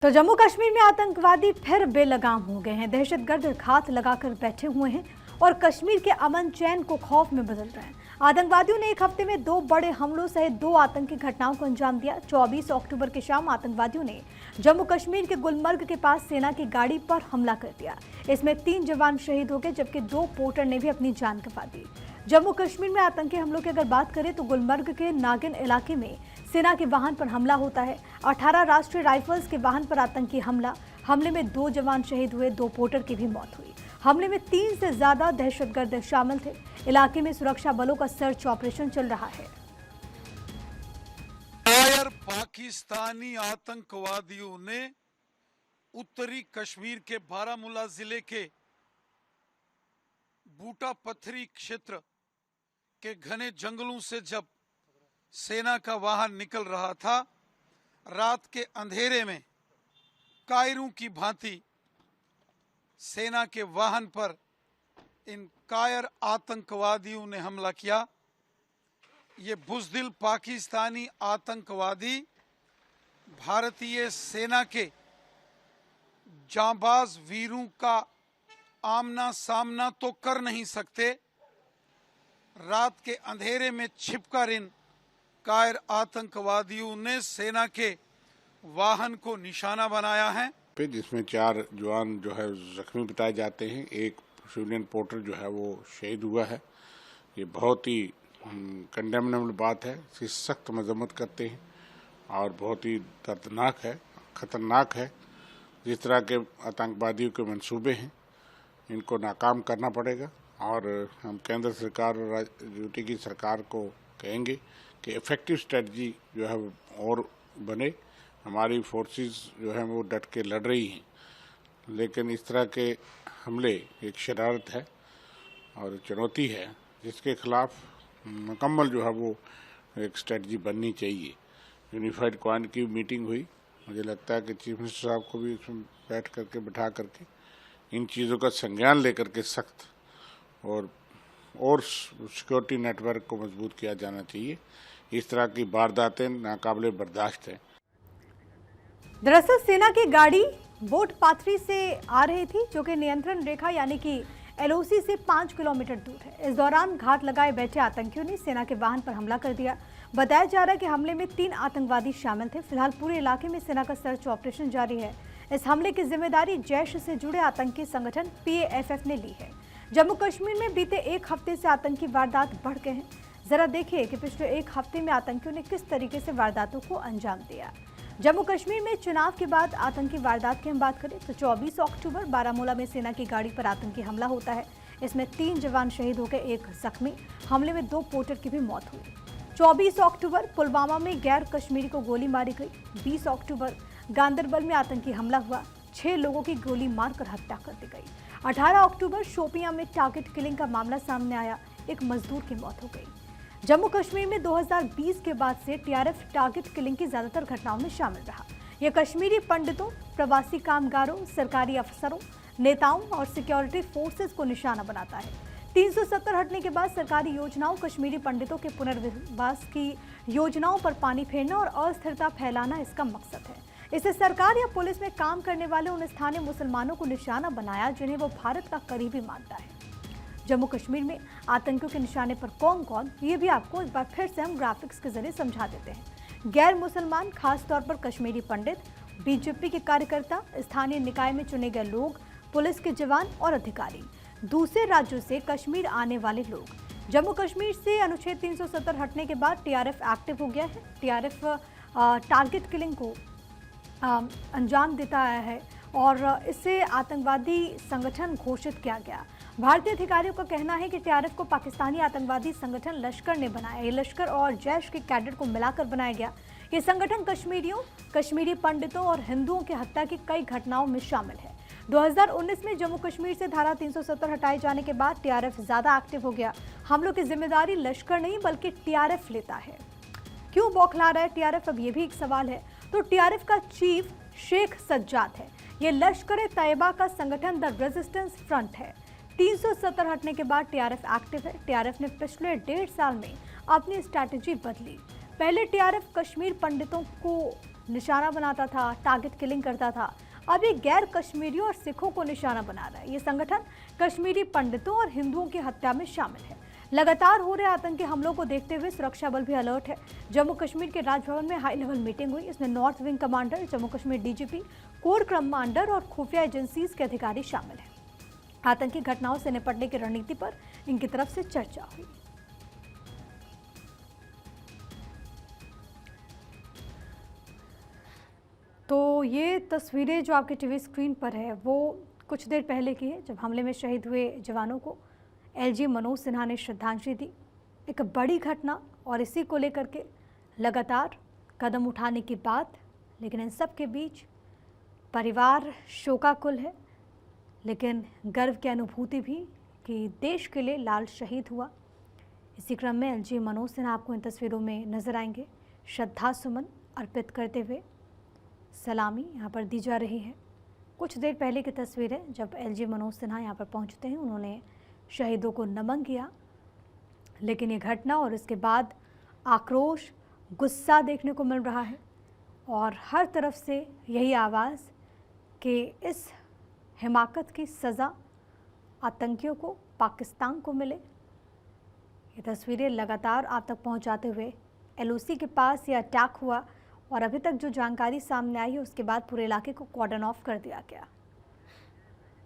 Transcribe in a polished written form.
तो जम्मू कश्मीर में आतंकवादी फिर बेलगाम हो गए हैं। दहशतगर्द घात लगाकर बैठे हुए हैं और कश्मीर के अमन चैन को खौफ में बदल रहे हैं। आतंकवादियों ने एक हफ्ते में 2 बड़े हमलों सहित 2 आतंकी घटनाओं को अंजाम दिया। 24 अक्टूबर की शाम आतंकवादियों ने जम्मू कश्मीर के गुलमर्ग के पास सेना की गाड़ी पर हमला कर दिया। इसमें 3 जवान शहीद हो गए जबकि 2 पोर्टर ने भी अपनी जान गंवा दी। जम्मू कश्मीर में आतंकी हमलों की अगर बात करें तो गुलमर्ग के नागिन इलाके में सेना के वाहन पर हमला होता है। 18 राष्ट्रीय राइफल्स के वाहन पर आतंकी हमले में 2 जवान शहीद हुए, 2 पोर्टर की भी मौत हुई। हमले में 3 से ज्यादा दहशतगर्द शामिल थे। इलाके में सुरक्षा बलों का सर्च ऑपरेशन चल रहा है। पाकिस्तानी आतंकवादियों ने उत्तरी कश्मीर के बारामूला जिले के बूटा पत्थरी क्षेत्र के घने जंगलों से जब सेना का वाहन निकल रहा था, रात के अंधेरे में कायरों की भांति सेना के वाहन पर इन कायर आतंकवादियों ने हमला किया। ये बुज़दिल पाकिस्तानी आतंकवादी भारतीय सेना के जांबाज वीरों का आमना सामना तो कर नहीं सकते। रात के अंधेरे में छिपकर इन कायर आतंकवादियों ने सेना के वाहन को निशाना बनाया है, जिसमें 4 जवान जो है जख्मी बताए जाते हैं। एक सिविलियन पोर्टर जो है वो शहीद हुआ है। ये बहुत ही कंडेमनेबल बात है, इसकी सख्त मजम्मत करते हैं और बहुत ही दर्दनाक है, खतरनाक है। जिस तरह के आतंकवादियों के मंसूबे हैं, इनको नाकाम करना पड़ेगा और हम केंद्र सरकार और यूटी की सरकार को कहेंगे कि इफ़ेक्टिव स्ट्रेटजी जो है और बने। हमारी फोर्सेस जो है वो डट के लड़ रही हैं, लेकिन इस तरह के हमले एक शरारत है और चुनौती है, जिसके खिलाफ मुकम्मल जो है वो एक स्ट्रेटजी बननी चाहिए। यूनिफाइड कमांड की मीटिंग हुई, मुझे लगता है कि चीफ मिनिस्टर साहब को भी इसमें बिठा करके इन चीज़ों का संज्ञान लेकर के सख्त और सिक्योरिटी नेटवर्क को मजबूत किया जाना चाहिए। इस तरह की वारदातें नाकाबिले बर्दाश्त हैं। दरअसल सेना की गाड़ी बोट पाथरी से आ रही थी, जो कि नियंत्रण रेखा यानी कि एलओसी से 5 किलोमीटर दूर है। इस दौरान घात लगाए बैठे आतंकियों ने सेना के वाहन पर हमला कर दिया। बताया जा रहा है कि हमले में 3 आतंकवादी शामिल थे। फिलहाल पूरे इलाके में सेना का सर्च ऑपरेशन जारी है। इस हमले की जिम्मेदारी जैश से जुड़े आतंकी संगठन PAFF ने ली है। जम्मू कश्मीर में बीते 1 हफ्ते से आतंकी वारदात बढ़ गए हैं। जरा देखिए कि पिछले 1 हफ्ते में आतंकियों ने किस तरीके से वारदातों को अंजाम दिया। जम्मू कश्मीर में चुनाव के बाद आतंकी वारदात की हम बात करें तो 24 अक्टूबर बारामूला में सेना की गाड़ी पर आतंकी हमला होता है। इसमें 3 जवान शहीद हो गए, 1 जख्मी। हमले में 2 पोर्टर की भी मौत हुई। 24 अक्टूबर पुलवामा में गैर कश्मीरी को गोली मारी गई। 20 अक्टूबर गांदरबल में आतंकी हमला हुआ, 6 लोगों की गोली मारकर हत्या कर दी गई। 18 अक्टूबर शोपियां में टारगेट किलिंग का मामला सामने आया, एक मजदूर की मौत हो गई। जम्मू कश्मीर में 2020 के बाद से TRF टारगेट किलिंग की ज्यादातर घटनाओं में शामिल रहा। यह कश्मीरी पंडितों, प्रवासी कामगारों, सरकारी अफसरों, नेताओं और सिक्योरिटी फोर्सेस को निशाना बनाता है। 370 हटने के बाद सरकारी योजनाओं, कश्मीरी पंडितों के पुनर्वास की योजनाओं पर पानी फेरना और अस्थिरता फैलाना इसका मकसद है। इससे सरकार या पुलिस में काम करने वाले उन स्थानीय मुसलमानों को निशाना बनाया जिन्हें वो भारत का करीबी मानता है। जम्मू कश्मीर में आतंकियों के निशाने पर कौन कौन, ये भी आपको एक बार फिर से हम ग्राफिक्स के जरिए समझा देते हैं। गैर मुसलमान, खासतौर पर कश्मीरी पंडित, BJP के कार्यकर्ता, स्थानीय निकाय में चुने गए लोग, पुलिस के जवान और अधिकारी, दूसरे राज्यों से कश्मीर आने वाले लोग। जम्मू कश्मीर से अनुच्छेद 370 हटने के बाद TRF एक्टिव हो गया है। TRF टारगेट किलिंग को अंजाम देता आया है और इससे आतंकवादी संगठन घोषित किया गया। भारतीय अधिकारियों का कहना है कि TRF को पाकिस्तानी आतंकवादी संगठन लश्कर ने बनाया। ये लश्कर और जैश के कैडेट को मिलाकर बनाया गया। ये संगठन कश्मीरियों, कश्मीरी पंडितों और हिंदुओं की हत्या की कई घटनाओं में शामिल है। 2019 में जम्मू कश्मीर से धारा 370 हटाए जाने के बाद TRF ज्यादा एक्टिव हो गया। हमलों की जिम्मेदारी लश्कर नहीं बल्कि TRF लेता है। क्यों बौखला रहा है TRF, अब ये भी एक सवाल है। तो TRF का चीफ शेख सज्जाद है। ये लश्कर तैयबा का संगठन द रेजिस्टेंस फ्रंट है। 370 हटने के बाद TRF एक्टिव है। TRF ने पिछले 1.5 साल में अपनी स्ट्रैटेजी बदली। पहले TRF कश्मीर पंडितों को निशाना बनाता था, टारगेट किलिंग करता था, अब ये गैर कश्मीरियों और सिखों को निशाना बना रहा है। ये संगठन कश्मीरी पंडितों और हिंदुओं की हत्या में शामिल है। लगातार हो रहे आतंकी हमलों को देखते हुए सुरक्षा बल भी अलर्ट है। जम्मू कश्मीर के राजभवन में हाई लेवल मीटिंग हुई। इसमें north wing commander, Jammu Kashmir DGP, core commander और खुफिया एजेंसीज के अधिकारी शामिल हैं। आतंकी घटनाओं से निपटने की रणनीति पर इनकी तरफ से चर्चा हुई। तो ये तस्वीरें जो आपके टीवी स्क्रीन पर है वो कुछ देर पहले की है, जब हमले में शहीद हुए जवानों को एलजी मनोज सिन्हा ने श्रद्धांजलि दी। एक बड़ी घटना और इसी को लेकर के लगातार कदम उठाने की बात, लेकिन इन सब के बीच परिवार शोकाकुल है, लेकिन गर्व की अनुभूति भी कि देश के लिए लाल शहीद हुआ। इसी क्रम में एलजी मनोज सिन्हा आपको इन तस्वीरों में नजर आएंगे, श्रद्धा सुमन अर्पित करते हुए सलामी यहाँ पर दी जा रही है। कुछ देर पहले की तस्वीर है जब एलजी मनोज सिन्हा यहाँ पर पहुँचते हैं, उन्होंने शहीदों को नमन किया। लेकिन ये घटना और इसके बाद आक्रोश, गुस्सा देखने को मिल रहा है और हर तरफ से यही आवाज़ कि इस हिमाकत की सज़ा आतंकियों को, पाकिस्तान को मिले। ये तस्वीरें लगातार आप तक पहुंचाते हुए एलओसी के पास ये अटैक हुआ और अभी तक जो जानकारी सामने आई है उसके बाद पूरे इलाके को कॉर्डन ऑफ कर दिया गया।